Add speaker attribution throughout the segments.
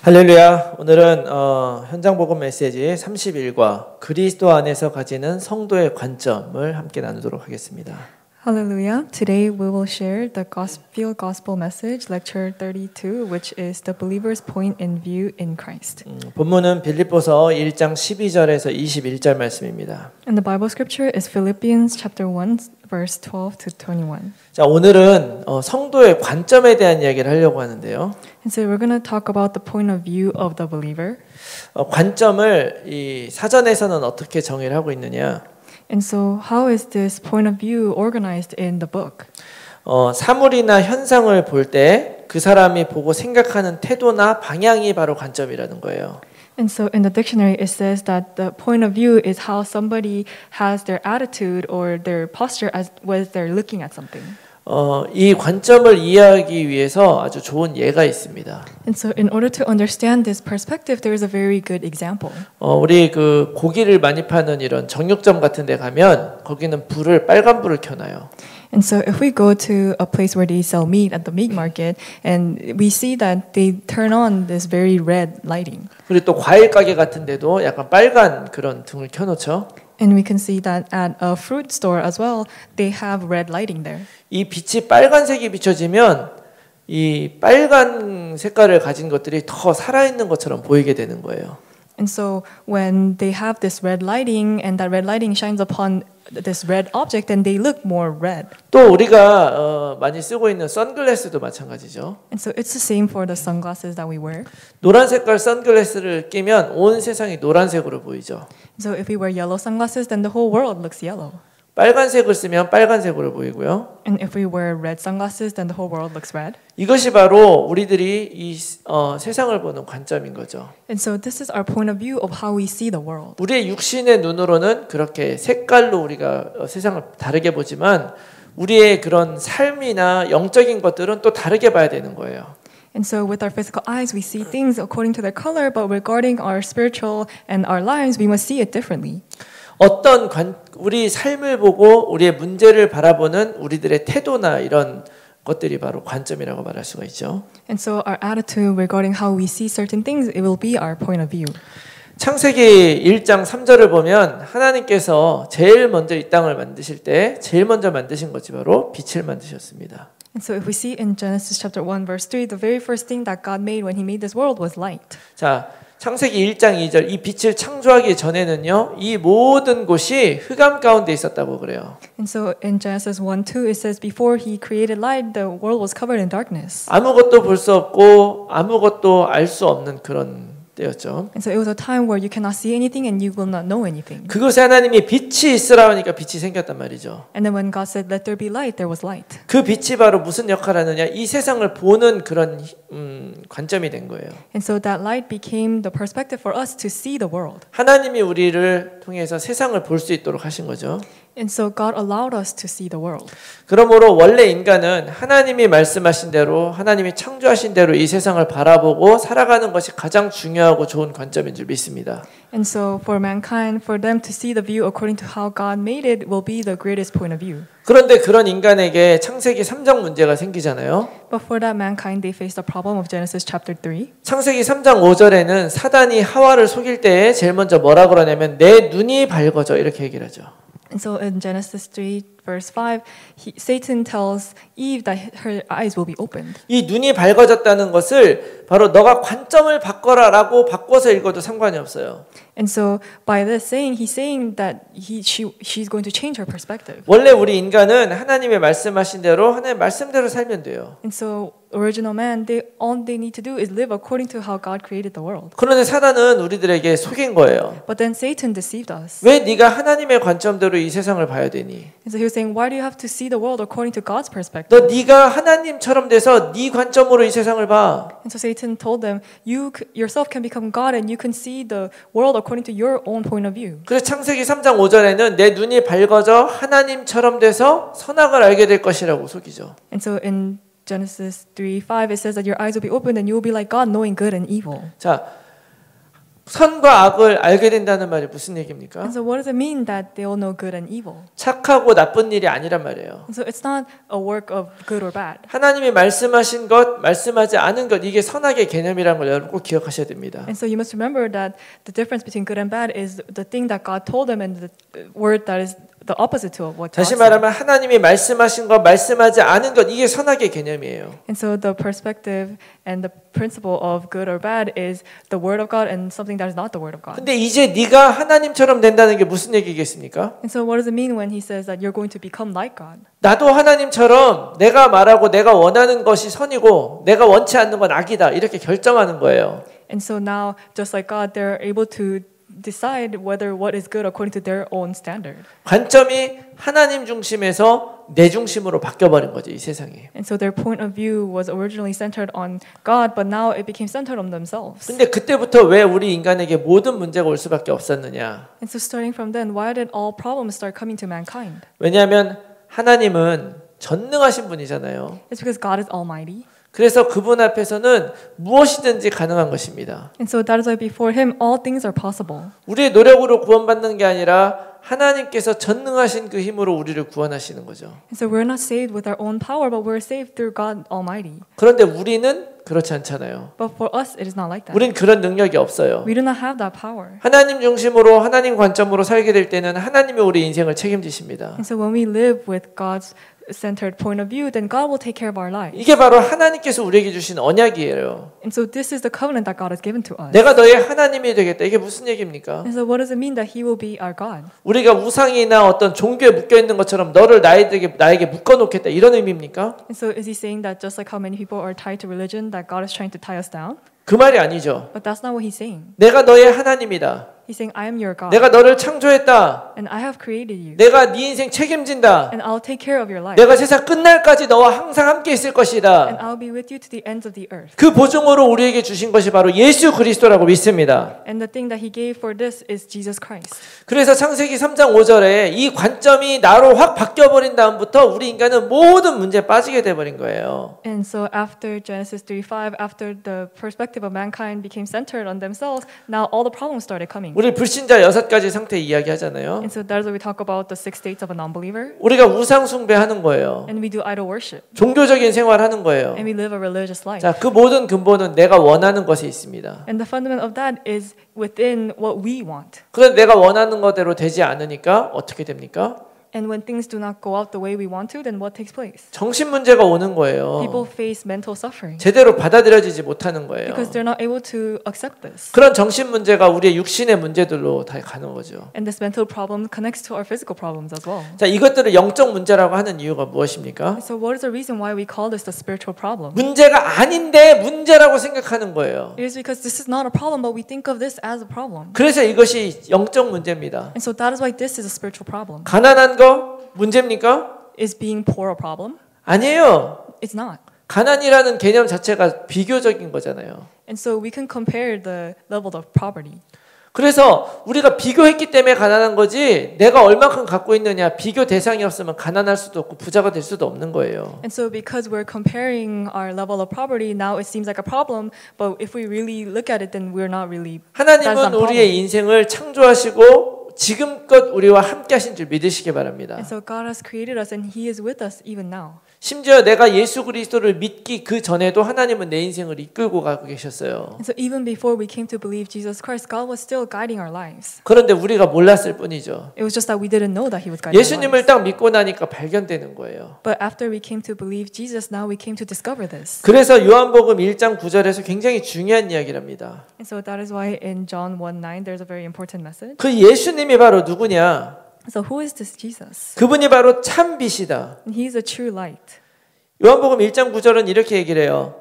Speaker 1: 할렐루야. 오늘은 현장 복음 메시지 30일과 그리스도 안에서 가지는 성도의 관점을 함께 나누도록 하겠습니다.
Speaker 2: Hallelujah. Today we will share the gospel message, lecture 32, which is the believer's point in view in Christ.
Speaker 1: 본문은 빌립보서 1장 12절에서 21절 말씀입니다.
Speaker 2: And the Bible scripture is Philippians chapter 1, verse 12 to 21.
Speaker 1: 자, 오늘은 성도의 관점에 대한 이야기를 하려고 하는데요.
Speaker 2: And so we're going to talk about the point of view of the believer.
Speaker 1: 관점을 이 사전에서는 어떻게 정의를 하고 있느냐?
Speaker 2: And so how is this point of view organized in the book?
Speaker 1: 사물이나 현상을 볼 때 그 사람이 보고 생각하는 태도나 방향이 바로 관점이라는 거예요.
Speaker 2: And so in the dictionary it says that the point of view is how somebody has their attitude or their posture as when they're looking at something.
Speaker 1: 이 관점을 이해하기 위해서 아주 좋은 예가 있습니다.
Speaker 2: And so in order to understand this perspective, there is a very good example.
Speaker 1: 우리 그 고기를 많이 파는 이런 정육점 같은 데 가면 거기는 빨간 불을 켜놔요.
Speaker 2: And so if we go to a place where they sell meat at the meat market and we see that they turn on this very red lighting.
Speaker 1: 그리고 또 과일 가게 같은 데도 약간 빨간 그런 등을 켜놓죠.
Speaker 2: And we can see that at a fruit store as well, they have red lighting there.
Speaker 1: 이 빛이 빨간색이 비춰지면 이 빨간 색깔을 가진 것들이 더 살아있는 것처럼 보이게 되는 거예요.
Speaker 2: And so when they have this red lighting and that red lighting shines upon this red object, then they look more red.
Speaker 1: 또 우리가 많이 쓰고 있는 선글라스도 마찬가지죠.
Speaker 2: And so it's the same for the sunglasses that we wear.
Speaker 1: 노란 색깔 선글라스를 끼면 온 세상이 노란색으로 보이죠.
Speaker 2: So if we wear yellow sunglasses, then the whole world looks yellow.
Speaker 1: 빨간색을 쓰면 빨간색으로 보이고요.
Speaker 2: And if we wear red sunglasses, then the whole world looks red.
Speaker 1: 이것이 바로 우리들이 이 세상을 보는 관점인 거죠.
Speaker 2: And so this is our point of view of how we see the world.
Speaker 1: 우리의 육신의 눈으로는 그렇게 색깔로 우리가 세상을 다르게 보지만 우리의 그런 삶이나 영적인 것들은 또 다르게 봐야 되는 거예요.
Speaker 2: And so with our physical eyes, we see things according to their color, but regarding our spiritual and our lives, we must see it differently.
Speaker 1: 우리 삶을 보고 우리의 문제를 바라보는 우리들의 태도나 이런 것들이 바로 관점이라고 말할 수가 있죠.
Speaker 2: And so our attitude regarding how we see certain things, it will be our point of view.
Speaker 1: 창세기 1장 3절을 보면 하나님께서 제일 먼저 이 땅을 만드실 때 제일 먼저 만드신 것이 바로 빛을 만드셨습니다.
Speaker 2: And so if we see in Genesis chapter 1 verse 3, the very first thing that God made when he made this world was light.
Speaker 1: 자, 창세기 1장 2절 이 빛을 창조하기 전에는요. 이 모든 곳이 흑암 가운데 있었다고 그래요.
Speaker 2: And so in Genesis 1:2 it says before he created light the world was covered in darkness.
Speaker 1: 아무것도 볼 수 없고 아무것도 알 수 없는 그런 때였죠.
Speaker 2: And so it was a time where you cannot see anything and you will not know anything.
Speaker 1: 그것에 하나님이 빛이 있으라 하니까 빛이 생겼단 말이죠.
Speaker 2: And then when God said let there be light, there was light.
Speaker 1: 그 빛이 바로 무슨 역할을 하느냐? 이 세상을 보는 그런 관점이 된 거예요.
Speaker 2: And so that light became the perspective for us to see the world.
Speaker 1: 하나님이 우리를 통해서 세상을 볼 수 있도록 하신 거죠.
Speaker 2: And so God allowed us to see the world.
Speaker 1: 그러므로 원래 인간은 하나님이 말씀하신 대로 하나님이 창조하신 대로 이 세상을 바라보고 살아가는 것이 가장 중요하고 좋은 관점인 줄 믿습니다.
Speaker 2: And so for mankind, for them to see the view according to how God made it will be the greatest point of view.
Speaker 1: 그런데 그런 인간에게 창세기 3장 문제가 생기잖아요.
Speaker 2: But for that mankind, they faced the problem of Genesis chapter 3.
Speaker 1: 창세기 3장 5절에는 사단이 하와를 속일 때에 제일 먼저 뭐라 그러냐면 내 눈이 밝아져 이렇게 얘기를 하죠.
Speaker 2: And so in Genesis 3 verse 5, Satan tells Eve that her eyes will be opened.
Speaker 1: 이 눈이 밝아졌다는 것을 바로 너가 관점을 바꿔라라고 바꿔서 읽어도 상관이 없어요.
Speaker 2: And so by this saying, he's saying that she's going to change her perspective.
Speaker 1: 원래 우리 인간은 하나님의 말씀하신 대로 하나님의 말씀대로 살면 돼요.
Speaker 2: And so original man, all they need to do is live according to how God created the world.
Speaker 1: 그런데 사단은 우리들에게 속인 거예요.
Speaker 2: But then Satan deceived us.
Speaker 1: 왜 네가 하나님의 관점대로 이 세상을 봐야 되니?
Speaker 2: And so he was saying, why do you have to see the world according to God's perspective?
Speaker 1: 너 네가 하나님처럼 돼서 네 관점으로 이 세상을 봐.
Speaker 2: And so Satan told them, you yourself can become God and you can see the world according to your own point of view.
Speaker 1: 그래서 창세기 3장 5절에는 내 눈이 밝아져 하나님처럼 돼서 선악을 알게 될 것이라고 속이죠.
Speaker 2: And so in Genesis 3:5 it says that your eyes will be opened and you will be like God knowing good and evil.
Speaker 1: 자, 선과 악을 알게 된다는 말이 무슨 얘기입니까?
Speaker 2: And so what does it mean that they all know good and evil?
Speaker 1: 착하고 나쁜 일이 아니란 말이에요.
Speaker 2: And so it's not a work of good or bad.
Speaker 1: 하나님이 말씀하신 것, 말씀하지 않은 것, 이게 선악의 개념이라는 걸 여러분 꼭 기억하셔야 됩니다.
Speaker 2: And so you must remember that the difference between good and bad is the thing that God told them and the word that is the opposite to what God
Speaker 1: 다시
Speaker 2: said.
Speaker 1: 말하면 하나님이 말씀하신 것, 말씀하지 않은 것, 이게 선악의 개념이에요.
Speaker 2: And so the perspective and the principle of good or bad is the word of God and something that is not the word of God.
Speaker 1: 근데 이제 네가 하나님처럼 된다는 게 무슨 얘기겠습니까?
Speaker 2: And so what does it mean when he says that you're going to become like God?
Speaker 1: 나도 하나님처럼 내가 말하고 내가 원하는 것이 선이고 내가 원치 않는 건 악이다 이렇게 결정하는 거예요.
Speaker 2: And so now, just like God, they're able to decide whether what is good according to their own standard.
Speaker 1: 관점이 하나님 중심에서 내 중심으로 바뀌어버린 거죠, 이 세상이.
Speaker 2: And so their point of view was originally centered on God, but now it became centered on themselves.
Speaker 1: 근데 그때부터 왜 우리 인간에게 모든 문제가 올 수밖에 없었느냐?
Speaker 2: And so starting from then, why did all problems start coming to mankind?
Speaker 1: 왜냐하면 하나님은 전능하신 분이잖아요.
Speaker 2: It's because God is almighty.
Speaker 1: 그래서 그분 앞에서는 무엇이든지 가능한 것입니다.
Speaker 2: And so that is why before him all things are possible.
Speaker 1: 우리의 노력으로 구원받는 게 아니라 하나님께서 전능하신 그 힘으로 우리를 구원하시는 거죠.
Speaker 2: And so we're not saved with our own power, but we're saved through God Almighty.
Speaker 1: 그런데 우리는 그렇지 않잖아요.
Speaker 2: But for us, it is not like that.
Speaker 1: 우린 그런 능력이 없어요.
Speaker 2: We do not have that power.
Speaker 1: 하나님 중심으로 하나님 관점으로 살게 될 때는 하나님이 우리 인생을 책임지십니다.
Speaker 2: And so when we live with God's centered point of view, then God will take care of our lives.
Speaker 1: 이게 바로 하나님께서 우리에게 주신 언약이에요.
Speaker 2: And so this is the covenant that God has given to us.
Speaker 1: 내가 너의 하나님이 되겠다. 이게 무슨 얘기입니까?
Speaker 2: And so what does it mean that He will be our God?
Speaker 1: 우리가 우상이나 어떤 종교에 묶여 있는 것처럼 너를 나에게 묶어 놓겠다. 이런 의미입니까?
Speaker 2: And so is He saying that just like how many people are tied to religion, that God is trying to tie us down?
Speaker 1: 그 말이 아니죠.
Speaker 2: But that's not what He's saying.
Speaker 1: 내가 너의 하나님이다.
Speaker 2: He's saying, I am your God.
Speaker 1: 내가 너를 창조했다.
Speaker 2: And I have created you.
Speaker 1: 내가 네 인생 책임진다.
Speaker 2: And I'll take care of your life.
Speaker 1: 내가 세상 끝날까지 너와 항상 함께 있을
Speaker 2: And
Speaker 1: 것이다.
Speaker 2: I'll be with you to the ends of the earth.
Speaker 1: 그 보증으로 우리에게 주신 것이 바로 예수 그리스도라고 믿습니다.
Speaker 2: And the thing that He gave for this is Jesus Christ.
Speaker 1: 그래서 창세기 3장 5절에 이 관점이 나로 확 바뀌어버린 다음부터 우리 인간은 모든 문제에 빠지게 돼버린 거예요.
Speaker 2: And so after Genesis 3:5, after the perspective of mankind became centered on themselves, now all the problems started coming.
Speaker 1: 우리 불신자 6가지 상태 이야기하잖아요.
Speaker 2: And so that's why we talk about the 6 states of a non-believer.
Speaker 1: 우리가 우상 숭배하는 거예요.
Speaker 2: And we do idol worship.
Speaker 1: 종교적인 생활하는 거예요.
Speaker 2: And we live a religious life.
Speaker 1: 자, 그 모든 근본은 내가 원하는 것에 있습니다.
Speaker 2: And the fundament of that is within what we want.
Speaker 1: 그런데 내가 원하는 것대로 되지 않으니까 어떻게 됩니까?
Speaker 2: And when things do not go out the way we want to, then what takes place?
Speaker 1: 정신 문제가 오는 거예요.
Speaker 2: People face mental suffering
Speaker 1: 제대로 받아들여지지 못하는 거예요.
Speaker 2: because they're not able to accept this.
Speaker 1: 그런 정신 문제가 우리의 육신의 문제들로 다 가는 거죠.
Speaker 2: And this mental problem connects to our physical problems as well.
Speaker 1: 자, 이것들을 영적 문제라고 하는 이유가 무엇입니까?
Speaker 2: So what is the reason why we call this the spiritual problem?
Speaker 1: 문제가 아닌데 문제라고 생각하는 거예요.
Speaker 2: It is because this is not a problem, but we think of this as a problem.
Speaker 1: 그래서 이것이 영적 문제입니다.
Speaker 2: And so that is why this is a spiritual problem.
Speaker 1: 가난한 거 문제입니까?
Speaker 2: Is being poor a problem?
Speaker 1: 아니에요.
Speaker 2: It's not.
Speaker 1: 가난이라는 개념 자체가 비교적인 거잖아요.
Speaker 2: And so we can compare the level of poverty.
Speaker 1: 그래서 우리가 비교했기 때문에 가난한 거지 내가 얼마큼 갖고 있느냐 비교 대상이 없으면 가난할 수도 없고 부자가 될 수도 없는 거예요.
Speaker 2: And so because we're comparing our level of poverty, now it seems like a problem, but if we really look at it, then we're not really.
Speaker 1: 하나님은 우리의 인생을 창조하시고 지금껏 우리와 함께 하신 줄 믿으시기 바랍니다.
Speaker 2: And so God has created us and He is with us even now.
Speaker 1: 심지어 내가 예수 그리스도를 믿기 그 전에도 하나님은 내 인생을 이끌고 가고 계셨어요.
Speaker 2: And so even before we came to believe Jesus Christ, God was still guiding our lives.
Speaker 1: 그런데 우리가 몰랐을 뿐이죠.
Speaker 2: It was just that we didn't know that He was guiding our
Speaker 1: 예수님을
Speaker 2: lives.
Speaker 1: 딱 믿고 나니까 발견되는 거예요.
Speaker 2: But after we came to believe Jesus, now we came to discover this.
Speaker 1: 그래서 요한복음 1장 9절에서 굉장히 중요한 이야기랍니다.
Speaker 2: And so that is why in John 1:9 there's a very important message.
Speaker 1: 그 예수님이 바로 누구냐?
Speaker 2: So who is this Jesus?
Speaker 1: 그분이 바로 참 빛이다.
Speaker 2: And He is a true light.
Speaker 1: 요한복음 1장 9절은 이렇게 얘기를 해요.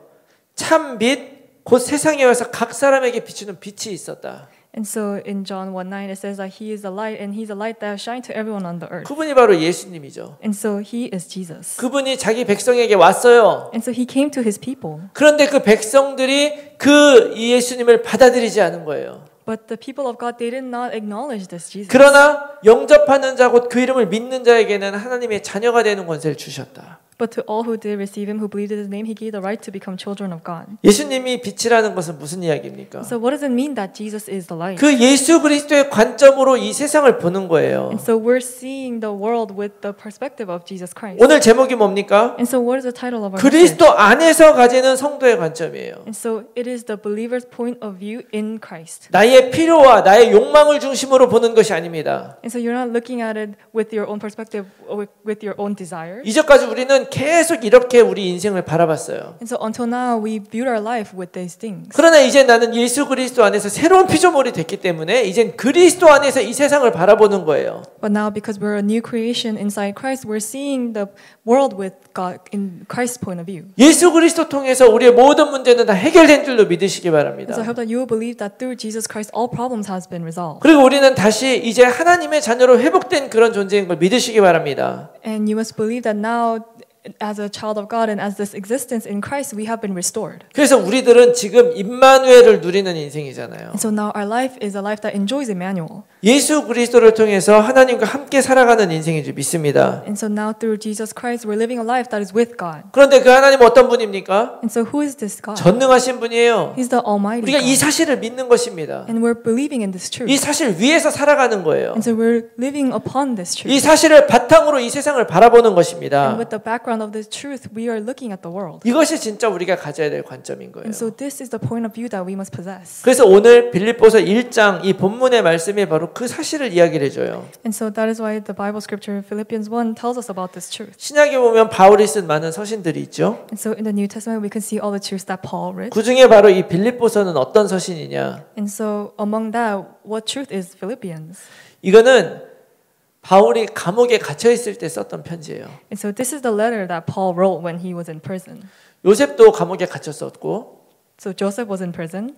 Speaker 1: 참 빛, 곧 세상에 와서 각 사람에게 비추는 빛이 있었다.
Speaker 2: And so in John 1:9 it says that He is the light and He's a light that shine to everyone on the earth.
Speaker 1: 그분이 바로 예수님이죠.
Speaker 2: And so He is Jesus.
Speaker 1: 그분이 자기 백성에게 왔어요.
Speaker 2: And so He came to His people.
Speaker 1: 그런데 그 백성들이 그 예수님을 받아들이지 않은 거예요.
Speaker 2: But the people of God, they did not acknowledge this Jesus.
Speaker 1: 그러나 영접하는 자 곧 그 이름을 믿는 자에게는 하나님의 자녀가 되는 권세를 주셨다.
Speaker 2: But to all who did receive him, who believed in his name, he gave the right to become children of God.
Speaker 1: 예수님이 빛이라는 것은 무슨 이야기입니까?
Speaker 2: So what does it mean that Jesus is the light?
Speaker 1: 그 예수 그리스도의 관점으로 이 세상을 보는 거예요.
Speaker 2: And so we're seeing the world with the perspective of Jesus Christ.
Speaker 1: 오늘 제목이 뭡니까?
Speaker 2: And so what is the title of our
Speaker 1: 그리스도
Speaker 2: message?
Speaker 1: 안에서 가지는 성도의 관점이에요.
Speaker 2: And so it is the believer's point of view in Christ.
Speaker 1: 나의 필요와 나의 욕망을 중심으로 보는 것이 아닙니다.
Speaker 2: And so you're not looking at it with your own perspective, with your own desires.
Speaker 1: 이전까지 우리는 계속 이렇게 우리 인생을 바라봤어요.
Speaker 2: And so until now we viewed our life with these things.
Speaker 1: 그러나 이제 나는 예수 그리스도 안에서 새로운 피조물이 됐기 때문에 이젠 그리스도 안에서 이 세상을 바라보는 거예요.
Speaker 2: But now because we're a new creation inside Christ, we're seeing the world with God in Christ's point of view.
Speaker 1: 예수 그리스도 통해서 우리의 모든 문제는 다 해결된 줄로 믿으시기 바랍니다.
Speaker 2: And so I hope that you will believe that through Jesus Christ all problems has been resolved.
Speaker 1: 그리고 우리는 다시 이제 하나님의 자녀로 회복된 그런 존재인 걸 믿으시기 바랍니다.
Speaker 2: And you must believe that now as a child of God and as this existence in Christ we have been restored.
Speaker 1: 그래서 우리들은 지금 임마누엘을 누리는 인생이잖아요.
Speaker 2: And so now our life is a life that enjoys Emmanuel.
Speaker 1: 예수 그리스도를 통해서 하나님과 함께 살아가는 인생인 줄 믿습니다.
Speaker 2: And so now through Jesus Christ we're living a life that is with God.
Speaker 1: 그런데 그 하나님은 어떤 분입니까?
Speaker 2: And so who is this God?
Speaker 1: 전능하신 분이에요.
Speaker 2: He's the Almighty
Speaker 1: 우리가 이
Speaker 2: God.
Speaker 1: 사실을 믿는 것입니다.
Speaker 2: And we're believing in this truth.
Speaker 1: 이 사실 위에서 살아가는 거예요.
Speaker 2: And so we're living upon this truth.
Speaker 1: 이 사실을 바탕으로 이 세상을 바라보는 것입니다.
Speaker 2: And with the background of this truth, we are looking at the world.
Speaker 1: 이것이 진짜 우리가 가져야 될 관점인 거예요.
Speaker 2: And so this is the point of view that we must possess.
Speaker 1: 그래서 오늘 빌립보서 1장 이 본문의 말씀이 바로 그 사실을 이야기를 해줘요.
Speaker 2: And so that is why the Bible scripture Philippians 1 tells us about this truth.
Speaker 1: 신약에 보면 바울이 쓴 많은 서신들이 있죠.
Speaker 2: And so in the New Testament we can see all the truths that Paul wrote.
Speaker 1: 그 중에 바로 이 빌립보서는 어떤 서신이냐?
Speaker 2: And so among that, what truth is Philippians?
Speaker 1: 이거는 바울이 감옥에 갇혀 있을 때 썼던 편지예요.
Speaker 2: And so this is the letter that Paul wrote when he was in prison.
Speaker 1: 요셉도 감옥에 갇혔었고,
Speaker 2: So Joseph was in prison,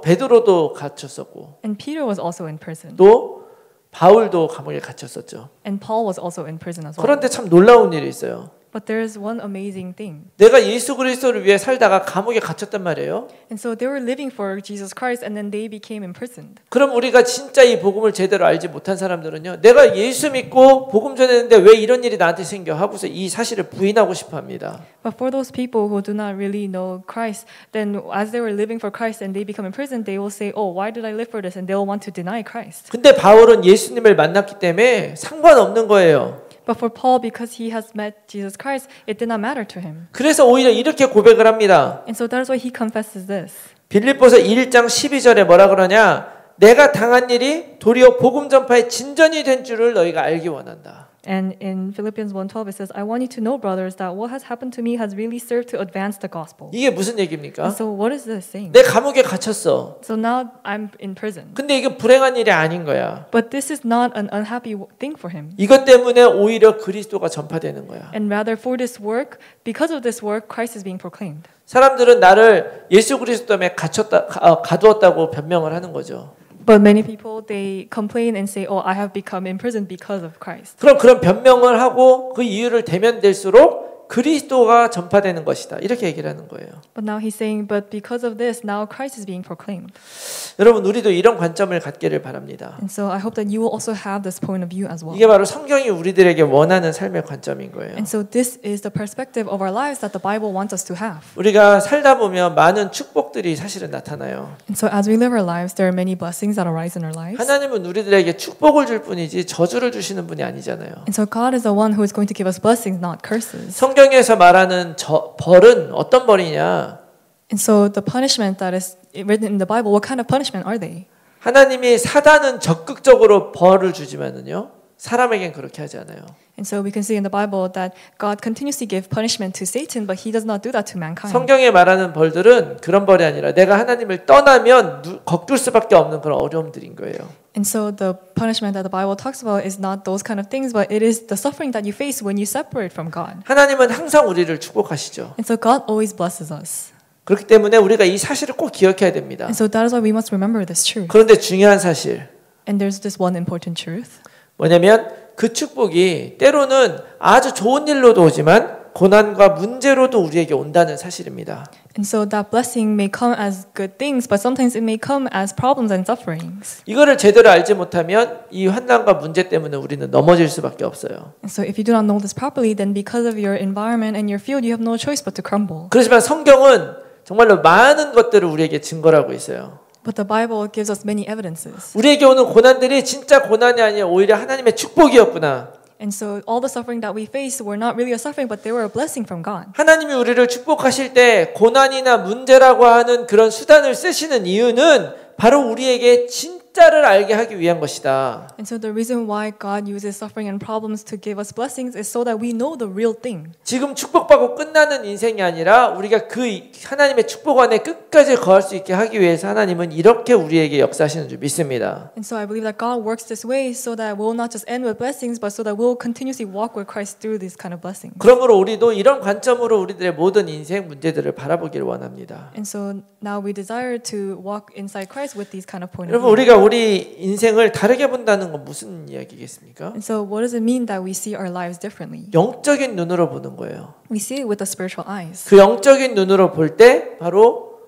Speaker 1: 베드로도 갇혔었고,
Speaker 2: and Peter was also in prison,
Speaker 1: 또 바울도 감옥에 갇혔었죠.
Speaker 2: and Paul was also in prison as well.
Speaker 1: 그런데 참 놀라운 일이 있어요.
Speaker 2: But there is one amazing thing.
Speaker 1: 내가 예수 그리스도를 위해 살다가 감옥에 갇혔단 말이에요.
Speaker 2: And so they were living for Jesus Christ and then they became imprisoned.
Speaker 1: 그럼 우리가 진짜 이 복음을 제대로 알지 못한 사람들은요, 내가 예수 믿고 복음 전했는데 왜 이런 일이 나한테 생겨 하고서 이 사실을 부인하고 싶어 합니다.
Speaker 2: But for those people who do not really know Christ, then as they were living for Christ and they become imprisoned, they will say, "Oh, why did I live for this?" and they will want to deny Christ.
Speaker 1: 근데 바울은 예수님을 만났기 때문에 상관없는 거예요.
Speaker 2: But for Paul, because he has met Jesus Christ, it did not matter to him.
Speaker 1: 그래서 오히려 이렇게 고백을 합니다.
Speaker 2: And so that is why he confesses this.
Speaker 1: 빌립보서 1장 12절에 뭐라 그러냐? 내가 당한 일이 도리어 복음 전파의 진전이 된 줄을 너희가 알기 원한다.
Speaker 2: And in Philippians 1:12 it says, "I want you to know, brothers, that what has happened to me has really served to advance the gospel."
Speaker 1: 이게 무슨 얘기입니까?
Speaker 2: And so what is this saying?
Speaker 1: 내 감옥에 갇혔어.
Speaker 2: So now I'm in prison.
Speaker 1: 근데 이게 불행한 일이 아닌 거야.
Speaker 2: But this is not an unhappy thing for him.
Speaker 1: 이것 때문에 오히려 그리스도가 전파되는 거야.
Speaker 2: And rather for this work, because of this work, Christ is being proclaimed.
Speaker 1: 사람들은 나를 예수 그리스도 때문에 가두었다고 변명을 하는 거죠.
Speaker 2: But many people, they complain and say, "Oh, I have become imprisoned because of Christ."
Speaker 1: 그럼 그런 변명을 하고 그 이유를 대면될수록 그리스도가 전파되는 것이다. 이렇게 얘기를 하는 거예요.
Speaker 2: But now he's saying, "But because of this, now Christ is being proclaimed."
Speaker 1: 여러분, 우리도 이런 관점을 갖기를 바랍니다.
Speaker 2: And so I hope that you will also have this point of view as well.
Speaker 1: 이게 바로 성경이 우리들에게 원하는 삶의 관점인 거예요.
Speaker 2: And so this is the perspective of our lives that the Bible wants us to have.
Speaker 1: 우리가 살다 보면 많은 축복들이 사실은 나타나요.
Speaker 2: And so as we live our lives, there are many blessings that arise in our lives.
Speaker 1: 하나님은 우리들에게 축복을 줄 뿐이지 저주를 주시는 분이 아니잖아요.
Speaker 2: And so God is the one who is going to give us blessings, not curses.
Speaker 1: 성경에서 말하는 벌은 어떤 벌이냐?
Speaker 2: And so the punishment that is written in the Bible, what kind of punishment are they?
Speaker 1: 하나님이 사단은 적극적으로 벌을 주지만은요, 사람에겐 그렇게 하지 않아요.
Speaker 2: And so we can see in the Bible that God continuously gives punishment to Satan, but He does not do that to mankind.
Speaker 1: 성경에 말하는 벌들은 그런 벌이 아니라 내가 하나님을 떠나면 거둘 수밖에 없는 그런 어려움들인 거예요.
Speaker 2: And so the punishment that the Bible talks about is not those kind of things, but it is the suffering that you face when you separate from God.
Speaker 1: 하나님은 항상 우리를 축복하시죠.
Speaker 2: And so God always blesses us.
Speaker 1: 그렇기 때문에 우리가 이 사실을 꼭 기억해야 됩니다.
Speaker 2: And so that is why we must remember this truth.
Speaker 1: 그런데 중요한 사실,
Speaker 2: And there's this one important truth.
Speaker 1: 뭐냐면 그 축복이 때로는 아주 좋은 일로도 오지만 고난과 문제로도 우리에게 온다는 사실입니다.
Speaker 2: And so that blessing may come as good things, but sometimes it may come as problems and sufferings.
Speaker 1: 이거를 제대로 알지 못하면 이 환난과 문제 때문에 우리는 넘어질 수밖에 없어요.
Speaker 2: And so if you do not know this properly, then because of your environment and your field, you have no choice but to crumble.
Speaker 1: 그렇지만 성경은 정말로 많은 것들을 우리에게 증거를 하고 있어요.
Speaker 2: But the Bible gives us many evidences.
Speaker 1: 우리에게 오는 고난들이 진짜 고난이 아니라 오히려 하나님의 축복이었구나.
Speaker 2: And so all the suffering that we faced were not really a suffering, but they were a blessing from God.
Speaker 1: 하나님이 우리를 축복하실 때 고난이나 문제라고 하는 그런 수단을 쓰시는 이유는 바로 우리에게 진짜를 알게 하기 위한 것이다.
Speaker 2: And so the reason why God uses suffering and problems to give us blessings is so that we know the real thing.
Speaker 1: 지금 축복받고 끝나는 인생이 아니라 우리가 그 하나님의 축복 안에 끝까지 거할 수 있게 하기 위해서 하나님은 이렇게 우리에게 역사하시는 줄 믿습니다.
Speaker 2: And so I believe that God works this way so that we'll not just end with blessings, but so that we'll continuously walk with Christ through these kind of blessings.
Speaker 1: 그러므로 우리도 이런 관점으로 우리들의 모든 인생 문제들을 바라보기를 원합니다.
Speaker 2: And so now we desire to walk inside Christ with these kind of point of
Speaker 1: 여러분
Speaker 2: view.
Speaker 1: 우리가 우리 인생을 다르게 본다는 건 무슨 이야기겠습니까?
Speaker 2: And so what does it mean that we see our lives differently?
Speaker 1: 영적인 눈으로 보는 거예요.
Speaker 2: We see it with the spiritual eyes.
Speaker 1: 그 영적인 눈으로 볼 때 바로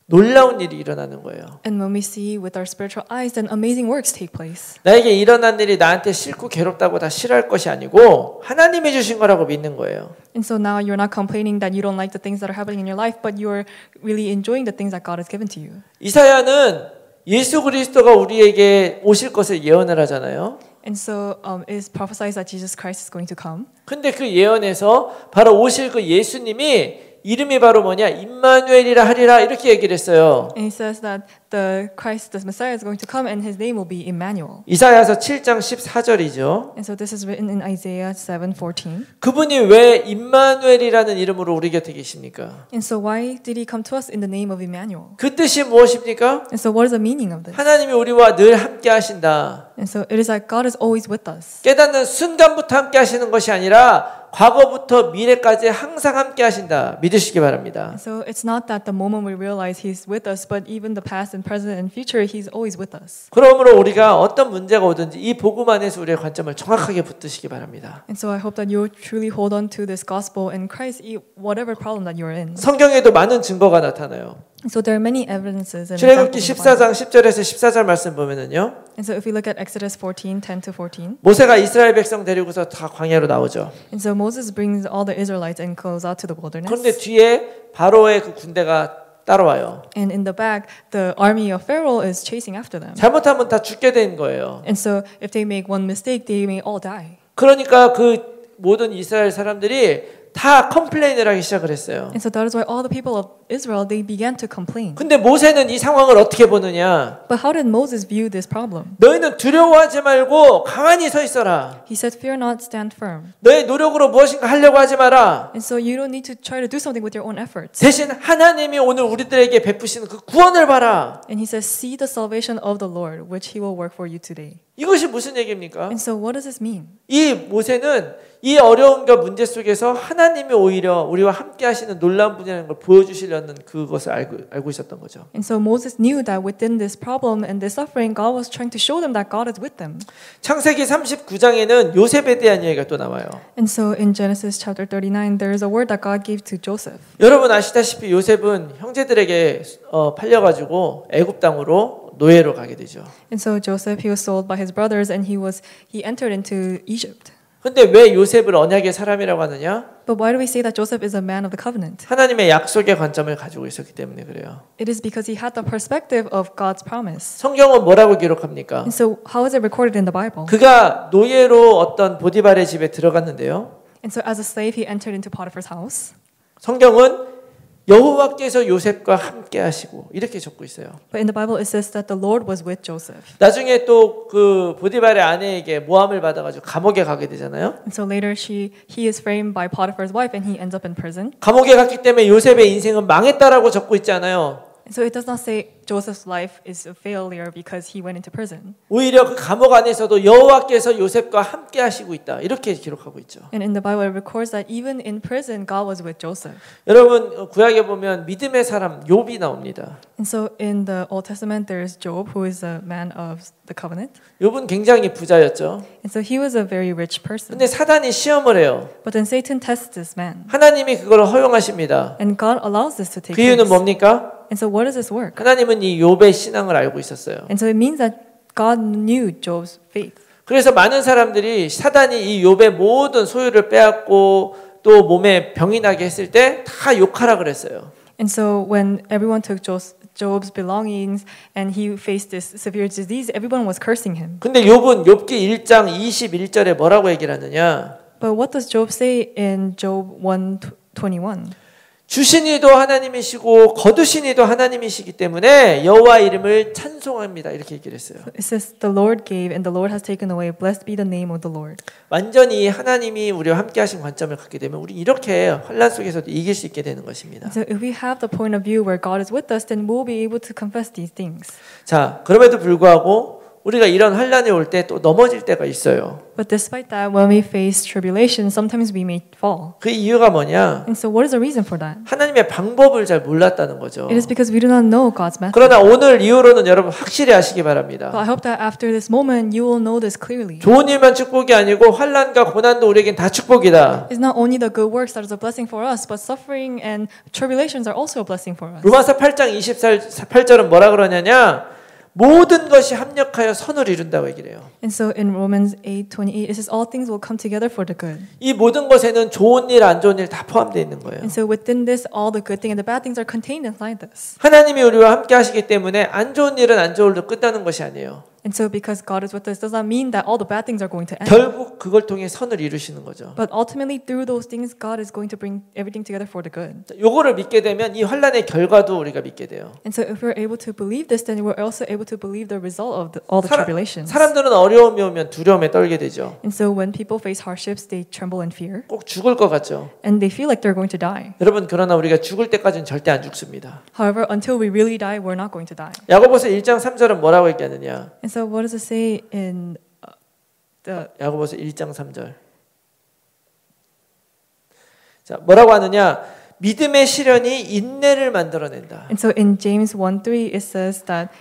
Speaker 1: 놀라운 일이 일어나는 거예요.
Speaker 2: And when we see with our spiritual eyes, then amazing works take place.
Speaker 1: 나에게 일어난 일이 나한테 싫고 괴롭다고 다 싫어할 것이 아니고 하나님이 주신 거라고 믿는 거예요.
Speaker 2: And so now you're not complaining that you don't like the things that are happening in your life, but you're really enjoying the things that God has given to you.
Speaker 1: 이사야는 예수 그리스도가 우리에게 오실 것을 예언을 하잖아요.
Speaker 2: And so it is prophesied that Jesus Christ is going to come.
Speaker 1: 근데 그 예언에서 바로 오실 그 예수님이 이름이 바로 뭐냐? 임마누엘이라 하리라 이렇게 얘기를 했어요.
Speaker 2: And he says that the Christ, the Messiah, is going to come, and his name will be Emmanuel.
Speaker 1: 이사야서 7장 14절이죠.
Speaker 2: And so this is written in Isaiah 7:14.
Speaker 1: 그분이 왜 임마누엘이라는 이름으로 우리 곁에 계십니까?
Speaker 2: And so why did he come to us in the name of Emmanuel?
Speaker 1: 그 뜻이 무엇입니까?
Speaker 2: And so what is the meaning of this?
Speaker 1: 하나님이 우리와 늘 함께 하신다.
Speaker 2: And so it is that God is always with us.
Speaker 1: 깨닫는 순간부터 함께 하시는 것이 아니라 과거부터 미래까지 항상 함께 하신다. 믿으시기 바랍니다.
Speaker 2: And so it's not that the moment we realize he's with us, but even the past and present and future, he's always with us.
Speaker 1: 그러므로 우리가 어떤 문제가 오든지 이 복음 안에서 우리의 관점을 정확하게 붙드시기 바랍니다.
Speaker 2: And so I hope that you truly hold on to this gospel and Christ, whatever problem that you're in.
Speaker 1: 성경에도 많은 증거가 나타나요.
Speaker 2: So there are many evidences and
Speaker 1: 출애굽기
Speaker 2: examples in the Bible.
Speaker 1: 14장 10절에서 14절 말씀 보면은요.
Speaker 2: And so if we look at Exodus 14:10-14.
Speaker 1: 모세가 이스라엘 백성 데리고서 다 광야로 나오죠.
Speaker 2: And so Moses brings all the Israelites and goes out to the wilderness.
Speaker 1: 그런데 뒤에 바로의 그 군대가 따라와요.
Speaker 2: And in the back, the army of Pharaoh is chasing after them.
Speaker 1: 잘못하면 다 죽게 된 거예요.
Speaker 2: And so if they make one mistake, they may all die.
Speaker 1: 그러니까 그 모든 이스라엘 사람들이 다 컴플레인을 하기 시작을 했어요.
Speaker 2: And so that is why all the people of Israel, they began to complain.
Speaker 1: 근데 모세는 이 상황을 어떻게 보느냐?
Speaker 2: But how did Moses view this problem?
Speaker 1: 너희는 두려워하지 말고 가만히 서 있어라.
Speaker 2: He said, "Fear not, stand firm."
Speaker 1: 너의 노력으로 무엇인가 하려고 하지 마라.
Speaker 2: And so you don't need to try to do something with your own efforts.
Speaker 1: 대신 하나님이 오늘 우리들에게 베푸시는 그 구원을 봐라.
Speaker 2: And he says, "See the salvation of the Lord, which he will work for you today."
Speaker 1: 이것이 무슨 얘기입니까?
Speaker 2: And so what does this mean?
Speaker 1: 이 모세는 이 어려움과 문제 속에서 하나님이 오히려 우리와 함께 하시는 놀라운 분이라는 걸 보여주시려는 그것을 알고 있었던 거죠.
Speaker 2: And so Moses knew that within this problem and this suffering, God was trying to show them that God is with them.
Speaker 1: 창세기 39장에는 요셉에 대한 이야기가 또 나와요.
Speaker 2: And so in Genesis chapter 39, there is a word that God gave to Joseph.
Speaker 1: 여러분 아시다시피 요셉은 형제들에게 팔려가지고 애굽 땅으로 노예로 가게 되죠.
Speaker 2: And so Joseph, he was sold by his brothers, and he entered into Egypt.
Speaker 1: 근데 왜 요셉을 언약의 사람이라고 하느냐?
Speaker 2: But why do we say that Joseph is a man of the covenant?
Speaker 1: 하나님의 약속의 관점을 가지고 있었기 때문에 그래요.
Speaker 2: It is because he had the perspective of God's promise.
Speaker 1: 성경은 뭐라고 기록합니까?
Speaker 2: And so how is it recorded in the Bible?
Speaker 1: 그가 노예로 어떤 보디발의 집에 들어갔는데요.
Speaker 2: And so as a slave, he entered into Potiphar's house.
Speaker 1: 성경은 여호와께서 요셉과 함께 하시고 이렇게 적고 있어요.
Speaker 2: But in the Bible it says that the Lord was with Joseph.
Speaker 1: 나중에 또 그 보디발의 아내에게 모함을 받아가지고 감옥에 가게 되잖아요.
Speaker 2: And so later he is framed by Potiphar's wife and he ends up in prison.
Speaker 1: 감옥에 갔기 때문에 요셉의 인생은 망했다라고 적고 있지 않아요.
Speaker 2: So it does not say Joseph's life is a failure because he went into prison.
Speaker 1: 오히려 그 감옥 안에서도 여호와께서 요셉과 함께 하시고 있다. 이렇게 기록하고 있죠.
Speaker 2: And in the Bible it records that even in prison God was with Joseph.
Speaker 1: 여러분 구약에 보면 믿음의 사람 욥이 나옵니다.
Speaker 2: And so in the Old Testament there is Job who is a man of the covenant.
Speaker 1: 욥은 굉장히 부자였죠.
Speaker 2: And so he was a very rich person.
Speaker 1: 근데 사단이 시험을 해요.
Speaker 2: But then Satan tests this man.
Speaker 1: 하나님이 그걸 허용하십니다.
Speaker 2: And God allows this to take
Speaker 1: 그 이유는
Speaker 2: place.
Speaker 1: 뭡니까?
Speaker 2: And so what does this work?
Speaker 1: 하나님은 이 욥의 신앙을 알고 있었어요.
Speaker 2: And so it means that God knew Job's faith.
Speaker 1: 그래서 많은 사람들이 사단이 이 욥의 모든 소유를 빼앗고 또 몸에 병이 나게 했을 때 다 욕하라 그랬어요.
Speaker 2: And so when everyone took Job's belongings and he faced this severe disease, everyone was cursing him.
Speaker 1: 근데 욥은 욥기 1장 21절에 뭐라고 얘기를 하느냐?
Speaker 2: But what does Job say in Job 1:21?
Speaker 1: 주신 이도 하나님이시고 거두신 이도 하나님이시기 때문에 여호와 이름을 찬송합니다. 이렇게 얘기를 했어요.
Speaker 2: It says the Lord gave and the Lord has taken away. Blessed be the name of the Lord.
Speaker 1: 완전히 하나님이 우리와 함께 하신 관점을 갖게 되면 우리 이렇게 환난 속에서도 이길 수 있게 되는 것입니다.
Speaker 2: So if we have the point of view where God is with us, then we'll be able to confess these things.
Speaker 1: 자, 그럼에도 불구하고 우리가 이런 환난이 올 때 또 넘어질 때가 있어요.
Speaker 2: But despite that, when we face tribulation, sometimes we may fall.
Speaker 1: 그 이유가 뭐냐?
Speaker 2: And so what is the reason for that?
Speaker 1: 하나님의 방법을 잘 몰랐다는 거죠.
Speaker 2: It is because we do not know God's method.
Speaker 1: 그러나 오늘 이후로는 여러분 확실히 아시기 바랍니다.
Speaker 2: But I hope that after this moment, you will know this clearly.
Speaker 1: 좋은 일만 축복이 아니고 환난과 고난도 우리에겐 다 축복이다.
Speaker 2: It's not only the good works that is a blessing for us, but suffering and tribulations are also a blessing for us.
Speaker 1: 로마서 8장 28절은 뭐라 그러냐냐? 모든 것이 합력하여 선을 이룬다고 얘기를 해요.
Speaker 2: And so in Romans 8:28, it says all things will come together for the good.
Speaker 1: 이 모든 것에는 좋은 일, 안 좋은 일 다 포함되어 있는 거예요.
Speaker 2: And so within this, all the good things and the bad things are contained inside this.
Speaker 1: 하나님이 우리와 함께 하시기 때문에 안 좋은 일은 안 좋은 일로 끝나는 것이 아니에요.
Speaker 2: And so because God is with us does not mean that all the bad things are going to end.
Speaker 1: 결국 그걸 통해 선을 이루시는 거죠.
Speaker 2: But ultimately through those things God is going to bring everything together for the good.
Speaker 1: 요거를 믿게 되면 이 환난의 결과도 우리가 믿게 돼요.
Speaker 2: And so if we're able to believe this, then we're also able to believe the result of all the tribulations.
Speaker 1: 사람들은 어려움이 오면 두려움에 떨게 되죠.
Speaker 2: And so when people face hardships, they tremble in fear.
Speaker 1: 꼭 죽을 것 같죠.
Speaker 2: And they feel like they're going to die.
Speaker 1: 여러분 그러나 우리가 죽을 때까지는 절대 안 죽습니다.
Speaker 2: However, until we really die, we're not going to die.
Speaker 1: 야고보서 1장 3절은 뭐라고 얘기하느냐?
Speaker 2: And so what does it say in the
Speaker 1: 야고보서 1장 3절. 자, 뭐라고 하느냐? 믿음의 시련이 인내를 만들어낸다.
Speaker 2: And so in James 1:3 it says that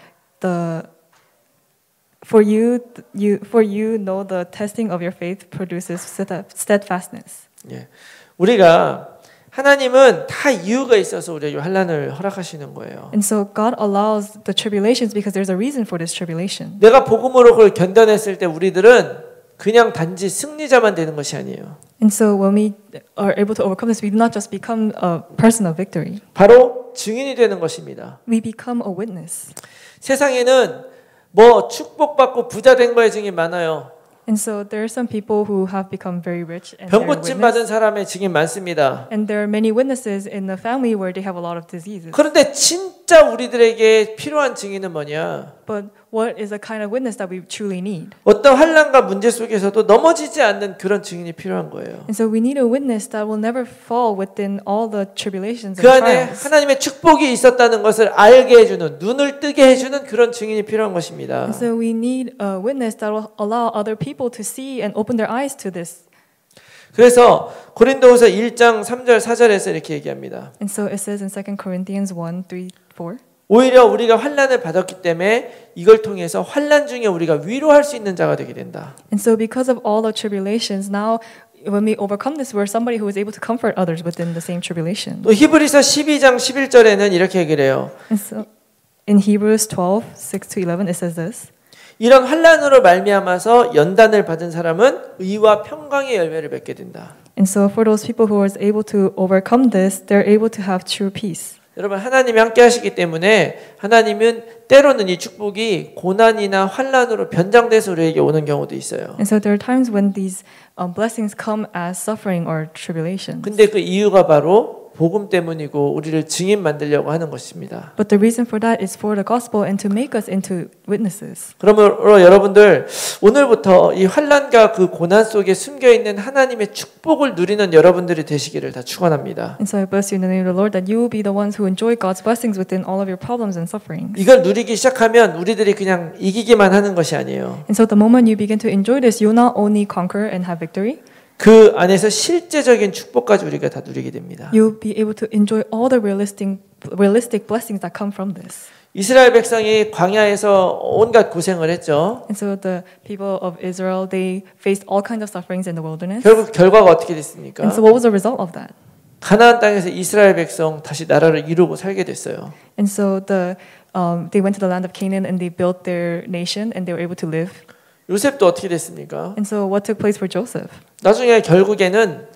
Speaker 2: for you know the testing of your faith produces steadfastness.
Speaker 1: 예. 우리가 하나님은 다 이유가 있어서 우리에게 환난을 허락하시는 거예요.
Speaker 2: And so God allows the tribulations because there's a reason for this tribulation.
Speaker 1: 내가 복음으로 그걸 견뎌냈을 때 우리들은 그냥 단지 승리자만 되는 것이 아니에요.
Speaker 2: And so when we are able to overcome this, we do not just become a person of victory.
Speaker 1: 바로 증인이 되는 것입니다.
Speaker 2: We become a witness.
Speaker 1: 세상에는 뭐 축복받고 부자 된 거에 증인 많아요.
Speaker 2: And so there are some people who have become very rich and
Speaker 1: 병
Speaker 2: they're
Speaker 1: 고침
Speaker 2: witness.
Speaker 1: 받은 사람의 증인 많습니다.
Speaker 2: And there are many witnesses in the family where they have a lot of diseases.
Speaker 1: 그런데 진짜 우리들에게 필요한 증인은 뭐냐?
Speaker 2: But what is the kind of witness that we truly need?
Speaker 1: 어떤 환난과 문제 속에서도 넘어지지 않는 그런 증인이 필요한 거예요.
Speaker 2: And so we need a witness that will never fall within all the tribulations
Speaker 1: 그
Speaker 2: and
Speaker 1: 안에
Speaker 2: trials.
Speaker 1: 하나님의 축복이 있었다는 것을 알게 해주는, 눈을 뜨게 해주는 그런 증인이 필요한 것입니다.
Speaker 2: And so we need a witness that will allow other people to see and open their eyes to this.
Speaker 1: 그래서 고린도후서 1장 3절 4절에서 이렇게 얘기합니다.
Speaker 2: And so it says in 2 Corinthians 1:3-4.
Speaker 1: 오히려 우리가 환난을 받았기 때문에 이걸 통해서 환난 중에 우리가 위로할 수 있는 자가 되게 된다.
Speaker 2: And so because of all the tribulations, now when we overcome this, we're somebody who is able to comfort others within the same tribulation.
Speaker 1: 또 히브리서 12장 11절에는 이렇게 얘기를 해요.
Speaker 2: And so in Hebrews 12:6-11 it says this.
Speaker 1: 이런 환난으로 말미암아서 연단을 받은 사람은 의와 평강의 열매를 맺게 된다.
Speaker 2: And so for those people who are able to overcome this, they're able to have true peace.
Speaker 1: 여러분 하나님이 함께 하시기 때문에 하나님은 때로는 이 축복이 고난이나 환난으로 변장돼서 우리에게 오는 경우도 있어요.
Speaker 2: And so there are times when these blessings come as suffering or tribulation.
Speaker 1: 근데 그 이유가 바로 복음 때문이고 우리를 증인 만들려고 하는 것입니다.
Speaker 2: But the reason for that is for the gospel and to make us into witnesses.
Speaker 1: 그러므로 여러분들 오늘부터 이 환난과 그 고난 속에 숨겨 있는 하나님의 축복을 누리는 여러분들이 되시기를 다 축원합니다.
Speaker 2: And so I bless you in the name of the Lord that you will be the ones who enjoy God's blessings within all of your problems and sufferings.
Speaker 1: 이걸 누리기 시작하면 우리들이 그냥 이기기만 하는 것이 아니에요.
Speaker 2: And so the moment you begin to enjoy this, you not only conquer and have victory,
Speaker 1: 그 안에서 실제적인 축복까지 우리가 다 누리게 됩니다.
Speaker 2: you'll be able to enjoy all the realistic blessings that come from this.
Speaker 1: 이스라엘 백성이 광야에서 온갖 고생을 했죠.
Speaker 2: And so the people of Israel, they faced all kinds of sufferings in the wilderness.
Speaker 1: 결국 결과가 어떻게 됐습니까?
Speaker 2: And so what was the result of that?
Speaker 1: 가나안 땅에서 이스라엘 백성 다시 나라를 이루고 살게 됐어요.
Speaker 2: And so they went to the land of Canaan and they built their nation and they were able to live.
Speaker 1: 요셉도 어떻게 됐습니까?
Speaker 2: And so what took place for Joseph?
Speaker 1: 나중에 결국에는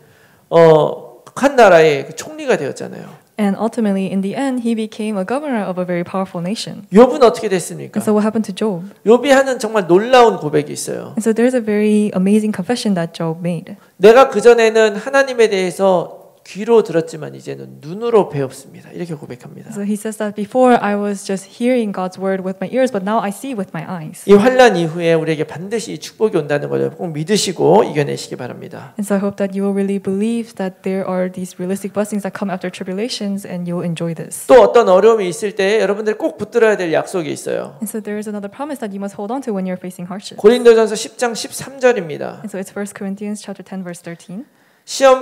Speaker 1: 한 나라의 총리가 되었잖아요.
Speaker 2: And ultimately, in the end, he became a governor of a very powerful nation.
Speaker 1: 욥은 어떻게 됐습니까?
Speaker 2: And so what happened to Job?
Speaker 1: 욥이 하는 정말 놀라운 고백이 있어요.
Speaker 2: And so there's a very amazing confession that Job made.
Speaker 1: 내가 그전에는 하나님에 대해서 귀로 들었지만 이제는 눈으로 배웠습니다. 이렇게 고백합니다.
Speaker 2: So he says that before I was just hearing God's word with my ears, but now I see with my eyes.
Speaker 1: 이 환난 이후에 우리에게 반드시 이 축복이 온다는 걸 꼭 믿으시고 이겨내시기 바랍니다.
Speaker 2: And so I hope that you will really believe that there are these realistic blessings that come after tribulations and you'll enjoy this.
Speaker 1: 또 어떤 어려움이 있을 때 여러분들 꼭 붙들어야 될 약속이 있어요.
Speaker 2: And so there is another promise that you must hold on to when you're facing hardship.
Speaker 1: 고린도전서 10장 13절입니다.
Speaker 2: And so it's 1 Corinthians chapter 10 verse 13.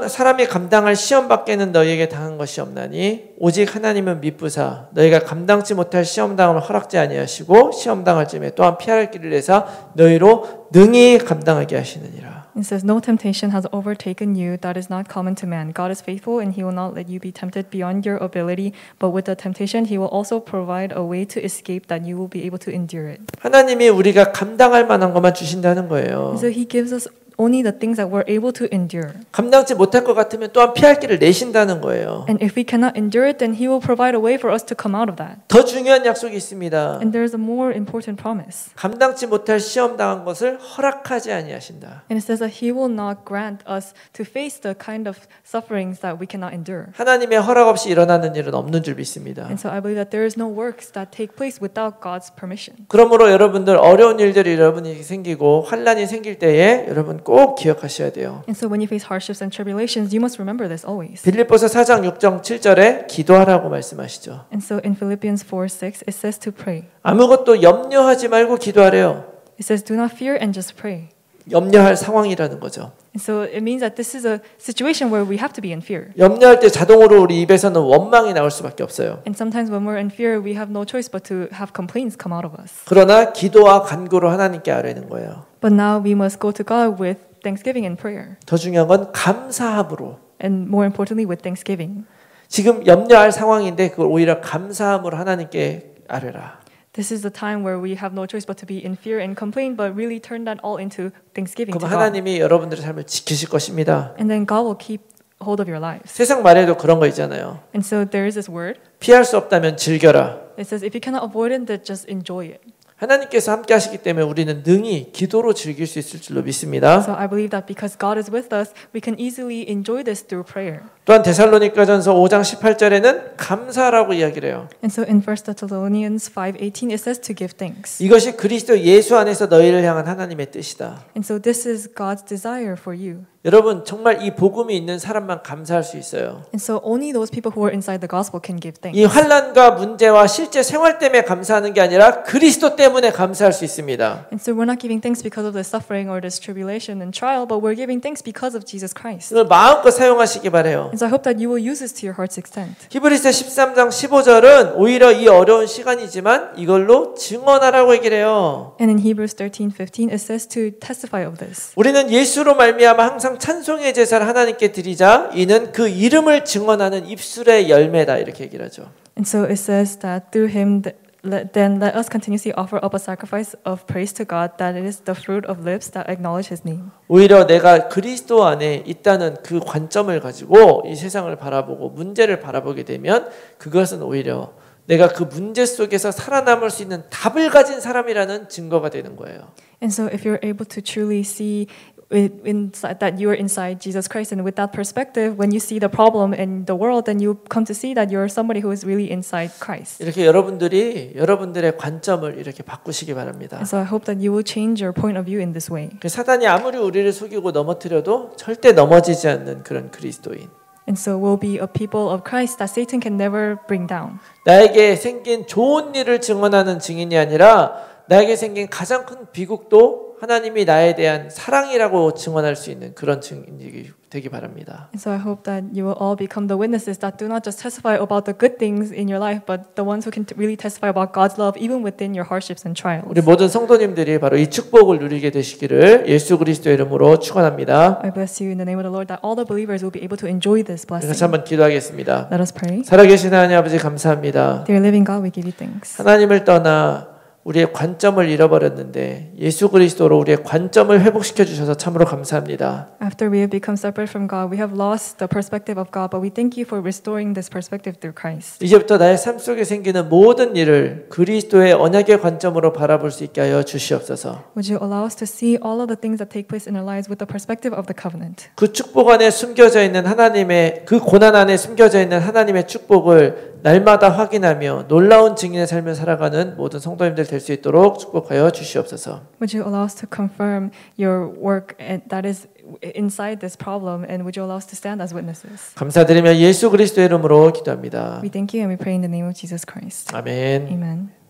Speaker 1: 사람이 감당할 시험 밖에는 너희에게 당한 것이 없나니 오직 하나님은 미쁘사 너희가 감당치 못할 시험 당함을 허락지 아니하시고 시험 당할 쯤에 또한 피할 길을 내사 너희로 능히 감당하게 하시느니라.
Speaker 2: It says, "No temptation has overtaken you that is not common to man. God is faithful, and He will not let you be tempted beyond your ability. But with the temptation, He will also provide a way to escape that you will be able to endure it."
Speaker 1: 하나님이 우리가 감당할 만한 것만 주신다는 거예요.
Speaker 2: And so He gives us only the things that we're able to endure.
Speaker 1: 감당치 못할 것 같으면 또한 피할 길을 내신다는 거예요.
Speaker 2: And if we cannot endure it, then He will provide a way for us to come out of that.
Speaker 1: 더 중요한 약속이 있습니다.
Speaker 2: And there is a more important promise.
Speaker 1: 감당치 못할 시험 당한 것을 허락하지 아니하신다.
Speaker 2: And it says that He will not grant us to face the kind of sufferings that we cannot endure.
Speaker 1: 하나님의 허락 없이 일어나는 일은 없는 줄 믿습니다.
Speaker 2: And so I believe that there is no works that take place without God's permission.
Speaker 1: 그러므로 여러분들 어려운 일들이 여러분에게 생기고 환난이 생길 때에 여러분 꼭 기억하셔야 돼요.
Speaker 2: And so when you face hardships and tribulations, you must remember this always.
Speaker 1: 빌립보서 4장 6장 7절에 기도하라고 말씀하시죠.
Speaker 2: And so in Philippians 4:6 it says to pray.
Speaker 1: 아무것도 염려하지 말고 기도하래요.
Speaker 2: It says do not fear and just pray.
Speaker 1: 염려할 상황이라는 거죠.
Speaker 2: And so it means that this is a situation where we have to be in fear.
Speaker 1: 염려할 때 자동으로 우리 입에서는 원망이 나올 수밖에 없어요.
Speaker 2: And sometimes when we're in fear, we have no choice but to have complaints come out of us.
Speaker 1: 그러나 기도와 간구로 하나님께 아뢰는 거예요.
Speaker 2: But now we must go to God with thanksgiving and prayer.
Speaker 1: 더 중요한 건 감사함으로.
Speaker 2: And more importantly with thanksgiving.
Speaker 1: 지금 염려할 상황인데 그걸 오히려 감사함으로 하나님께 아뢰라.
Speaker 2: This is the time where we have no choice but to be in fear and complain, but really turn that all into thanksgiving to
Speaker 1: 그럼
Speaker 2: God.
Speaker 1: 하나님이 여러분들의 삶을 지키실 것입니다.
Speaker 2: And then God will keep hold of your lives.
Speaker 1: 세상 말에도 그런 거 있잖아요.
Speaker 2: And so there is this word.
Speaker 1: 피할 수 없다면 즐겨라.
Speaker 2: It says if you cannot avoid it, then just enjoy it.
Speaker 1: 하나님께서 함께 하시기 때문에 우리는 능히 기도로 즐길 수 있을 줄로 믿습니다.
Speaker 2: So I believe that because God is with us, we can easily enjoy this through prayer.
Speaker 1: 또한 데살로니가전서 5장 18절에는 감사라고 이야기를 해요.
Speaker 2: And so in 1 Thessalonians 5:18 it says to give thanks.
Speaker 1: 이것이 그리스도 예수 안에서 너희를 향한 하나님의 뜻이다.
Speaker 2: And so this is God's desire for you.
Speaker 1: 여러분 정말 이 복음이 있는 사람만 감사할 수 있어요.
Speaker 2: And so only those people who are inside the gospel can give thanks.
Speaker 1: 이 환난과 문제와 실제 생활 때문에 감사하는 게 아니라 그리스도 때문에 감사할 수 있습니다.
Speaker 2: And so we're not giving thanks because of the suffering or this tribulation and trial, but we're giving thanks because of Jesus Christ.
Speaker 1: 오늘 마음껏 사용하시기 바래요.
Speaker 2: And so I hope that you will use this to your heart's extent.
Speaker 1: 히브리서 13장 15절은 오히려 이 어려운 시간이지만 이걸로 증언하라고 얘기를 해요.
Speaker 2: And in Hebrews 13:15 it says to testify of this.
Speaker 1: 우리는 예수로 말미암아 항상 찬송의 제사를 하나님께 드리자 이는 그 이름을 증언하는 입술의 열매다 이렇게 얘기를 하죠.
Speaker 2: And so it says that through him then let us continuously offer up a sacrifice of praise to God that it is the fruit of lips that acknowledge his name.
Speaker 1: 오히려 내가 그리스도 안에 있다는 그 관점을 가지고 이 세상을 바라보고 문제를 바라보게 되면 그것은 오히려 내가 그 문제 속에서 살아남을 수 있는 답을 가진 사람이라는 증거가 되는 거예요.
Speaker 2: And so if you're able to truly see that you are inside Jesus Christ, and with that perspective, when you see the problem in the world, then you come to see that you're somebody who is really inside Christ.
Speaker 1: 이렇게 여러분들이 여러분들의 관점을 이렇게 바꾸시기 바랍니다.
Speaker 2: And so I hope that you will change your point of view in this way.
Speaker 1: 사단이 아무리 우리를 속이고 넘어뜨려도 절대 넘어지지 않는 그런 그리스도인.
Speaker 2: And so we'll be a people of Christ that Satan can never bring down.
Speaker 1: 나에게 생긴 좋은 일을 증언하는 증인이 아니라 나에게 생긴 가장 큰 비극도 하나님이 나에 대한 사랑이라고 증언할 수 있는 그런 증인이 되기 바랍니다.
Speaker 2: And so I hope that you will all become the witnesses that do not just testify about the good things in your life, but the ones who can really testify about God's love even within your hardships and trials.
Speaker 1: 우리 모든 성도님들이 바로 이 축복을 누리게 되시기를 예수 그리스도의 이름으로 축원합니다.
Speaker 2: I bless you in the name of the Lord that all the believers will be able to enjoy this blessing.
Speaker 1: 같이 한번 기도하겠습니다.
Speaker 2: Let us pray.
Speaker 1: 살아계신 하나님 아버지 감사합니다.
Speaker 2: Dear living God, we give you thanks.
Speaker 1: 하나님을 떠나 우리의 관점을 잃어버렸는데 예수 그리스도로 우리의 관점을 회복시켜 주셔서 참으로 감사합니다.
Speaker 2: After we have become separate from God, we have lost the perspective of God, but we thank you for restoring this perspective through Christ.
Speaker 1: 이제부터 나의 삶 속에 생기는 모든 일을 그리스도의 언약의 관점으로 바라볼 수 있게 하여 주시옵소서.
Speaker 2: Would you allow us to see all of the things that take place in our lives with the perspective of the covenant?
Speaker 1: 그 축복 안에 숨겨져 있는 하나님의 그 고난 안에 숨겨져 있는 하나님의 축복을 날마다 확인하며 놀라운 증인의 삶을 살아가는 모든 성도님들 될 수 있도록 축복하여 주시옵소서.
Speaker 2: Would you allow us to confirm your work that is inside this problem, and would you allow us to stand as witnesses?
Speaker 1: 감사드리며 예수 그리스도의 이름으로 기도합니다.
Speaker 2: We thank you and we pray in the name of Jesus Christ.
Speaker 1: 아멘.
Speaker 2: Amen.